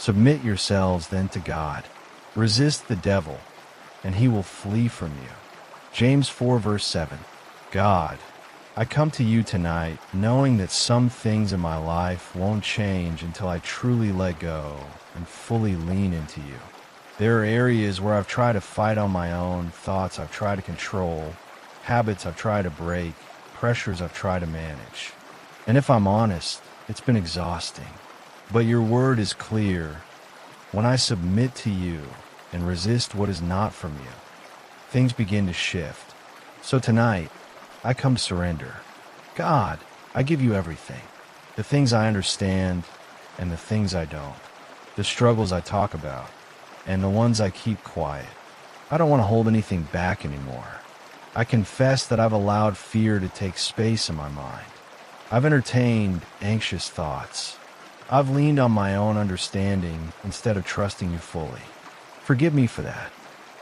Submit yourselves then to God. Resist the devil, and he will flee from you. James 4 verse 7. God, I come to you tonight knowing that some things in my life won't change until I truly let go and fully lean into you. There are areas where I've tried to fight on my own, thoughts I've tried to control, habits I've tried to break, pressures I've tried to manage. And if I'm honest, it's been exhausting. But your word is clear. When I submit to you and resist what is not from you, things begin to shift. So tonight, I come to surrender. God, I give you everything. The things I understand and the things I don't. The struggles I talk about and the ones I keep quiet. I don't want to hold anything back anymore. I confess that I've allowed fear to take space in my mind. I've entertained anxious thoughts. I've leaned on my own understanding instead of trusting you fully. Forgive me for that.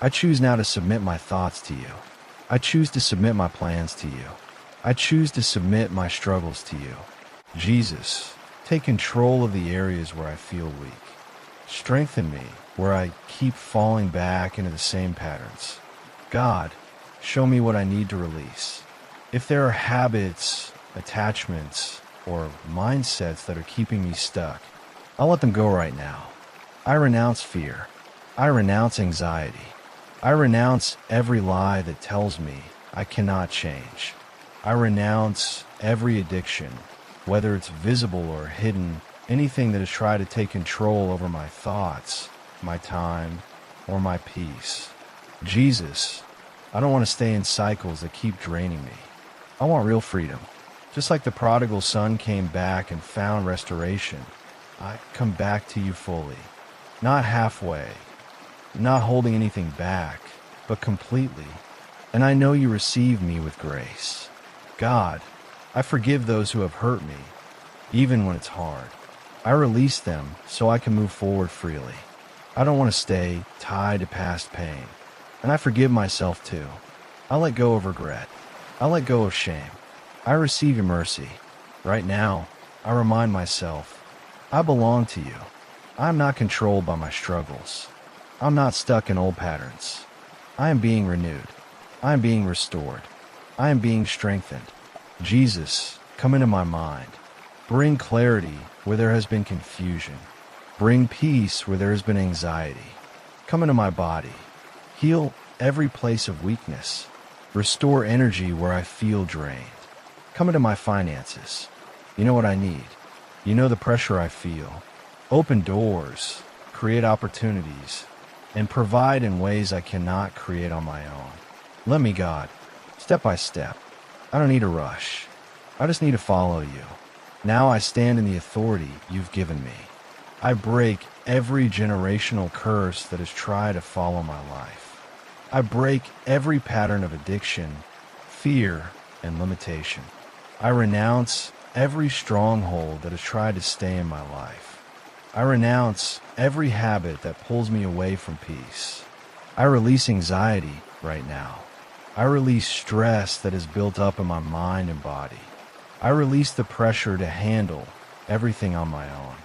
I choose now to submit my thoughts to you. I choose to submit my plans to you. I choose to submit my struggles to you. Jesus, take control of the areas where I feel weak. Strengthen me where I keep falling back into the same patterns. God, show me what I need to release. If there are habits, attachments, or mindsets that are keeping me stuck, I'll let them go right now. I renounce fear. I renounce anxiety. I renounce every lie that tells me I cannot change. I renounce every addiction, whether it's visible or hidden, anything that has tried to take control over my thoughts, my time, or my peace. Jesus, I don't want to stay in cycles that keep draining me. I want real freedom. Just like the prodigal son came back and found restoration, I come back to you fully, not halfway, not holding anything back, but completely. And I know you receive me with grace. God, I forgive those who have hurt me, even when it's hard. I release them so I can move forward freely. I don't want to stay tied to past pain. And I forgive myself too. I let go of regret. I let go of shame. I receive your mercy. Right now, I remind myself, I belong to you. I'm not controlled by my struggles. I'm not stuck in old patterns. I am being renewed. I am being restored. I am being strengthened. Jesus, come into my mind. Bring clarity where there has been confusion. Bring peace where there has been anxiety. Come into my body. Heal every place of weakness. Restore energy where I feel drained. Come into my finances. You know what I need. You know the pressure I feel. Open doors, create opportunities, and provide in ways I cannot create on my own. Let me, God, step by step. I don't need a rush. I just need to follow you. Now I stand in the authority you've given me. I break every generational curse that has tried to follow my life. I break every pattern of addiction, fear, and limitation. I renounce every stronghold that has tried to stay in my life. I renounce every habit that pulls me away from peace. I release anxiety right now. I release stress that is built up in my mind and body. I release the pressure to handle everything on my own.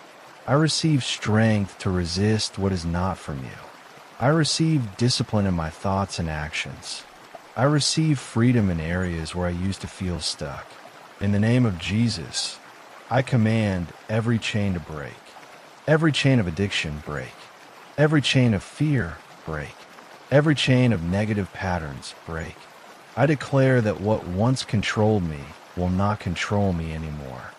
I receive strength to resist what is not from you. I receive discipline in my thoughts and actions. I receive freedom in areas where I used to feel stuck. In the name of Jesus, I command every chain to break. Every chain of addiction break. Every chain of fear break. Every chain of negative patterns break. I declare that what once controlled me will not control me anymore.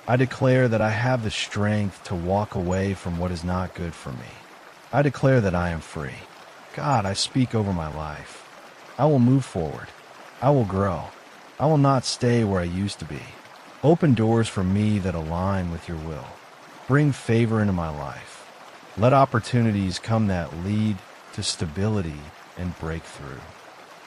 I declare that I have the strength to walk away from what is not good for me. I declare that I am free. God, I speak over my life. I will move forward. I will grow. I will not stay where I used to be. Open doors for me that align with your will. Bring favor into my life. Let opportunities come that lead to stability and breakthrough.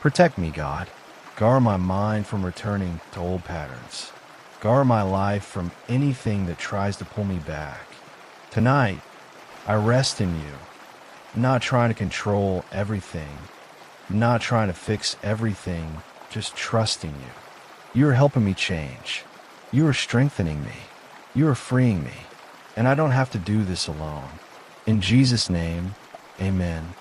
Protect me, God. Guard my mind from returning to old patterns. Guard my life from anything that tries to pull me back. Tonight, I rest in you. I'm not trying to control everything. I'm not trying to fix everything, just trusting you. You are helping me change. You are strengthening me. You are freeing me. And I don't have to do this alone. In Jesus' name, amen.